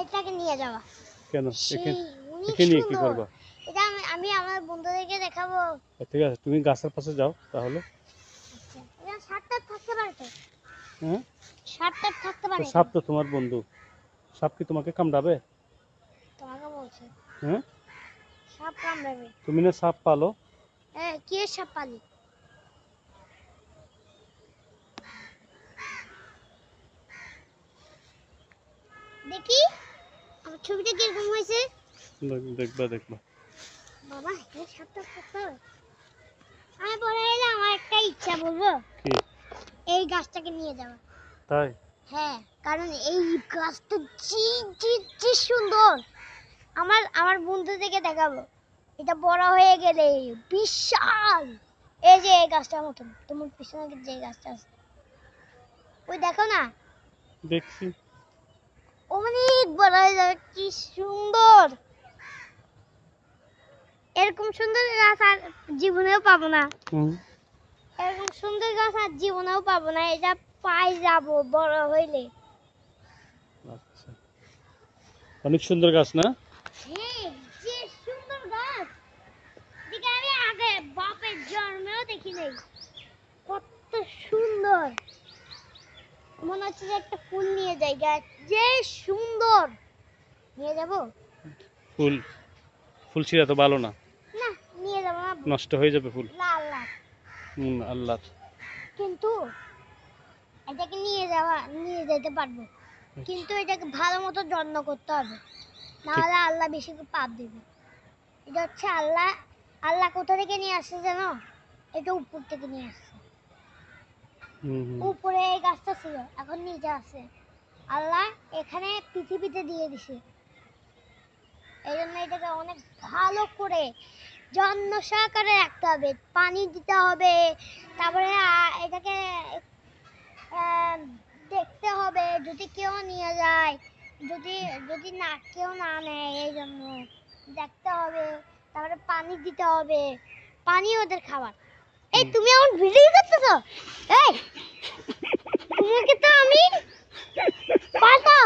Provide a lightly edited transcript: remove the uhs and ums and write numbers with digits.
এটাকে নিয়ে যাওয়া। কেন সেই এখানে নিয়ে কি করবা? এটা আমি আমার বন্ধুদেরকে দেখাবো। ঠিক আছে, তুমি গাছের পাশে যাও তাহলে। আচ্ছা, এটা সাপটা থাকতে পারে তো? হ্যাঁ, সাপটা থাকতে পারে। সাপ তো তোমার বন্ধু, সাপ কি তোমাকে কামড়াবে? তোমাকে বলছে হ্যাঁ, সাপ কামড়াবে। তুমি না সাপ পালো? হ্যাঁ, কি সাপ পালি? দেখি আমার ছবিটা কিরকম হয়েছে। দেখবা দেখবা। বাবা, এই সাপটা থাকতে হবে। আমি পরে এলে আমার একটা ইচ্ছা বলবো, কি? এই গাছটাকে নিয়ে যাওয়া। তাই? হ্যাঁ, কারণ এই গাছটা যে সুন্দর। আমার বন্ধুদেরকে দেখাবো। এটা বড় হয়ে গেলে বিশাল, এই যে এই গাছটার মতন তোমার পিছনে যে গাছটা আছে ওই দেখো না, দেখছি অনেক বড় হয়ে যাবে। কি সুন্দর! এরকম সুন্দর গাছ আর জীবনেও পাবো না। এরকম সুন্দর গাছ আর জীবনেও পাবো না। এটা পাই যাবো বড় হইলে। আচ্ছা, অনেক সুন্দর গাছ না? হ্যাঁ, যে সুন্দর গাছ, দেখে আমি আগে বাপের জন্মেও দেখি নাই। কত সুন্দর, মনে হচ্ছে যে একটা ফুল নিয়ে যাই। গাছ যে সুন্দর, নিয়ে যাবো। ফুল ফুল ছিঁড়া তো ভালো না, না, নিয়ে যাবো না, নষ্ট হয়ে যাবে ফুল। লাল লাল। আল্লাহ। কিন্তু এটাকে নিয়ে যেতে পারবো, কিন্তু এটাকে ভালো মতো যত্ন করতে হবে, নাহলে আল্লাহ বেশি পাপ দেবে। এটা হচ্ছে আল্লাহ কোথা থেকে নিয়ে আসছে জানো? এটা উপর থেকে নিয়ে আসছে। উপরে এই গাছটা ছিল, এখন নিচে আছে। আল্লাহ এখানে পৃথিবীতে দিয়ে দিছে, এই জন্য এটাকে অনেক ভালো করে যত্ন সহকারে রাখতে হবে, পানি দিতে হবে, তারপরে এটাকে দেখতে হবে যদি কেউ নিয়ে যায়, যদি না কেউ না নেয়, এই জন্য দেখতে হবে। তারপরে পানি দিতে হবে, পানি ওদের খাবার। এই তুমি আমার ভিডিও করতেছো? এই তোমাকে তো আমি পাঠাও